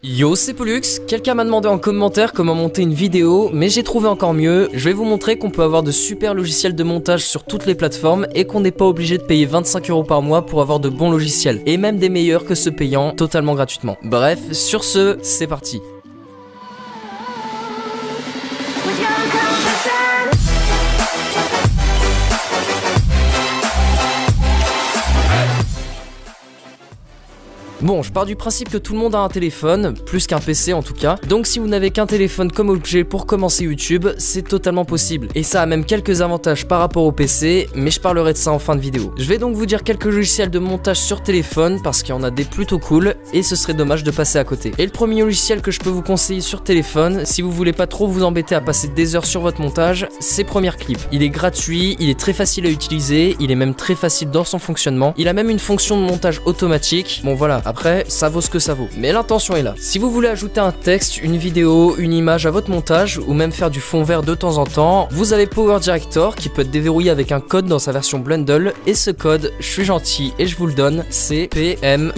Yo, c'est Pollux. Quelqu'un m'a demandé en commentaire comment monter une vidéo, mais j'ai trouvé encore mieux. Je vais vous montrer qu'on peut avoir de super logiciels de montage sur toutes les plateformes et qu'on n'est pas obligé de payer 25 € par mois pour avoir de bons logiciels, et même des meilleurs que ceux payants totalement gratuitement. Bref, sur ce, c'est parti. Bon, je pars du principe que tout le monde a un téléphone, plus qu'un PC en tout cas. Donc si vous n'avez qu'un téléphone comme objet pour commencer YouTube, c'est totalement possible. Et ça a même quelques avantages par rapport au PC, mais je parlerai de ça en fin de vidéo. Je vais donc vous dire quelques logiciels de montage sur téléphone, parce qu'il y en a des plutôt cool, et ce serait dommage de passer à côté. Et le premier logiciel que je peux vous conseiller sur téléphone, si vous voulez pas trop vous embêter à passer des heures sur votre montage, c'est Premiere Clip. Il est gratuit, il est très facile à utiliser, il est même très facile dans son fonctionnement. Il a même une fonction de montage automatique. Bon voilà. Après, ça vaut ce que ça vaut. Mais l'intention est là. Si vous voulez ajouter un texte, une vidéo, une image à votre montage, ou même faire du fond vert de temps en temps, vous avez Power Director qui peut être déverrouillé avec un code dans sa version Blundle. Et ce code, je suis gentil et je vous le donne, c'est PMYZHPWE.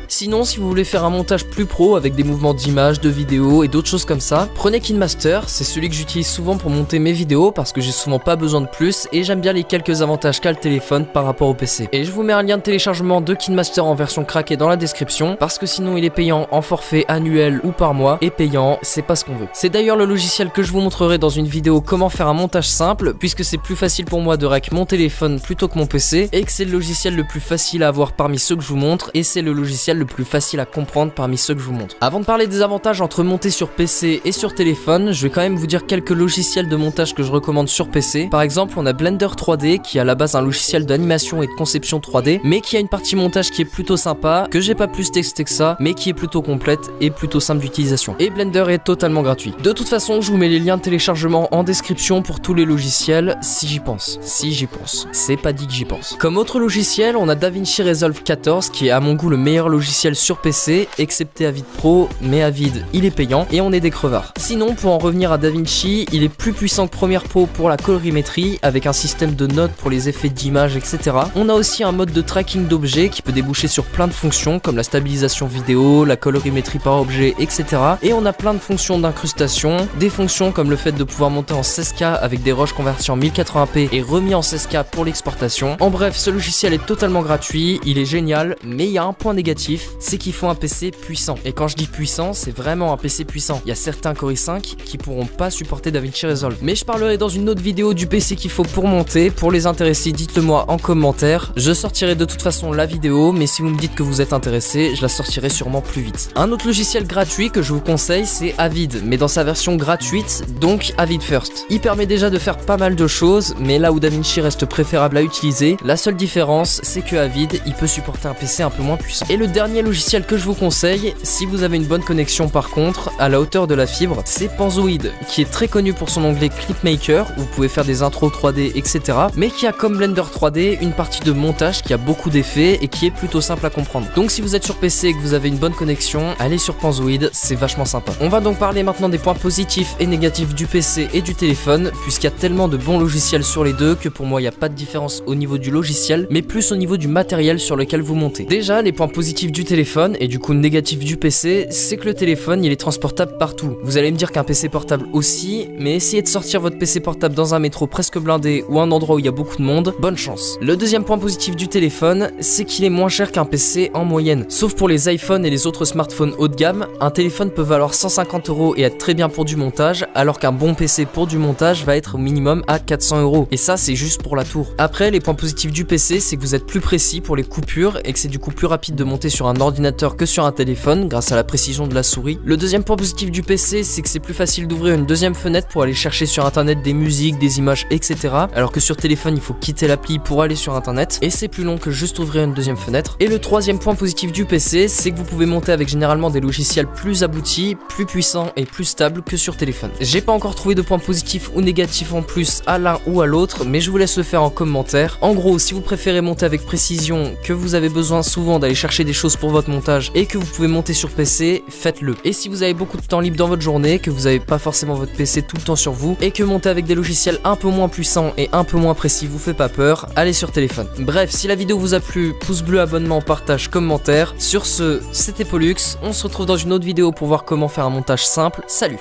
Sinon, si vous voulez faire un montage plus pro avec des mouvements d'image, de vidéos et d'autres choses comme ça, prenez KineMaster, c'est celui que j'utilise souvent pour monter mes vidéos parce que j'ai souvent pas besoin de plus et j'aime bien les quelques avantages qu'a le téléphone par rapport au PC. Et je vous mets un lien de téléchargement de KineMaster en version craquée dans la description parce que sinon il est payant en forfait annuel ou par mois et payant, c'est pas ce qu'on veut. C'est d'ailleurs le logiciel que je vous montrerai dans une vidéo comment faire un montage simple puisque c'est plus facile pour moi de rec mon téléphone plutôt que mon PC et que c'est le logiciel le plus facile à avoir parmi ceux que je vous montre et c'est le logiciel le plus facile à comprendre parmi ceux que je vous montre. Avant de parler des avantages entre monter sur PC et sur téléphone, je vais quand même vous dire quelques logiciels de montage que je recommande sur PC. Par exemple, on a Blender 3D qui est à la base un logiciel d'animation et de conception 3D, mais qui a une partie montage qui est plutôt sympa, que j'ai pas plus testé que ça, mais qui est plutôt complète et plutôt simple d'utilisation. Et Blender est totalement gratuit. De toute façon, je vous mets les liens de téléchargement en description pour tous les logiciels, si j'y pense. Si j'y pense. C'est pas dit que j'y pense. Comme autre logiciel, on a DaVinci Resolve 14 qui est à mon goût le meilleur logiciel sur PC, excepté Avid Pro, mais Avid il est payant et on est des crevards. Sinon, pour en revenir à DaVinci, il est plus puissant que Premiere Pro pour la colorimétrie, avec un système de notes pour les effets d'image, etc. On a aussi un mode de tracking d'objets qui peut déboucher sur plein de fonctions comme la stabilisation vidéo, la colorimétrie par objet, etc. Et on a plein de fonctions d'incrustation, des fonctions comme le fait de pouvoir monter en 16K avec des rushs convertis en 1080p et remis en 16K pour l'exportation. En bref, ce logiciel est totalement gratuit, il est génial, mais il y a un point négatif, c'est qu'il faut un PC puissant. Et quand je dis puissant, c'est vraiment un PC puissant. Il y a certains Core i5 qui pourront pas supporter DaVinci Resolve. Mais je parlerai dans une autre vidéo du PC qu'il faut pour monter. Pour les intéressés, dites-le moi en commentaire. Je sortirai de toute façon la vidéo, mais si vous me dites que vous êtes intéressé, je la sortirai sûrement plus vite. Un autre logiciel gratuit que je vous conseille, c'est Avid, mais dans sa version gratuite, donc Avid First. Il permet déjà de faire pas mal de choses, mais là où DaVinci reste préférable à utiliser, la seule différence, c'est que Avid, il peut supporter un PC un peu moins puissant. Et le dernier logiciel que je vous conseille, si vous avez une bonne connexion par contre, à la hauteur de la fibre, c'est Panzoid, qui est très connu pour son onglet Clipmaker, où vous pouvez faire des intros 3D, etc. mais qui a comme Blender 3D une partie de montage qui a beaucoup d'effets et qui est plutôt simple à comprendre. Donc si vous êtes sur PC et que vous avez une bonne connexion, allez sur Panzoid, c'est vachement sympa. On va donc parler maintenant des points positifs et négatifs du PC et du téléphone, puisqu'il y a tellement de bons logiciels sur les deux que pour moi il n'y a pas de différence au niveau du logiciel, mais plus au niveau du matériel sur lequel vous montez. Déjà, les points positifs du téléphone et du coup négatif du PC, c'est que le téléphone il est transportable partout. Vous allez me dire qu'un PC portable aussi, mais essayez de sortir votre PC portable dans un métro presque blindé ou un endroit où il y a beaucoup de monde, bonne chance. Le deuxième point positif du téléphone, c'est qu'il est moins cher qu'un PC en moyenne. Sauf pour les iPhones et les autres smartphones haut de gamme, un téléphone peut valoir 150 € et être très bien pour du montage, alors qu'un bon PC pour du montage va être au minimum à 400 €. Et ça c'est juste pour la tour. Après, les points positifs du PC, c'est que vous êtes plus précis pour les coupures et que c'est du coup plus rapide de monter sur un ordinateur que sur un téléphone grâce à la précision de la souris. Le deuxième point positif du PC, c'est que c'est plus facile d'ouvrir une deuxième fenêtre pour aller chercher sur internet des musiques, des images, etc. alors que sur téléphone il faut quitter l'appli pour aller sur internet et c'est plus long que juste ouvrir une deuxième fenêtre. Et le troisième point positif du PC, c'est que vous pouvez monter avec généralement des logiciels plus aboutis, plus puissants et plus stables que sur téléphone. J'ai pas encore trouvé de points positifs ou négatifs en plus à l'un ou à l'autre, mais je vous laisse le faire en commentaire. En gros, si vous préférez monter avec précision, que vous avez besoin souvent d'aller chercher des choses chose pour votre montage et que vous pouvez monter sur PC, faites-le. Et si vous avez beaucoup de temps libre dans votre journée, que vous n'avez pas forcément votre PC tout le temps sur vous et que monter avec des logiciels un peu moins puissants et un peu moins précis vous fait pas peur, allez sur téléphone. Bref, si la vidéo vous a plu, pouce bleu, abonnement, partage, commentaire. Sur ce, c'était Pollux, on se retrouve dans une autre vidéo pour voir comment faire un montage simple. Salut!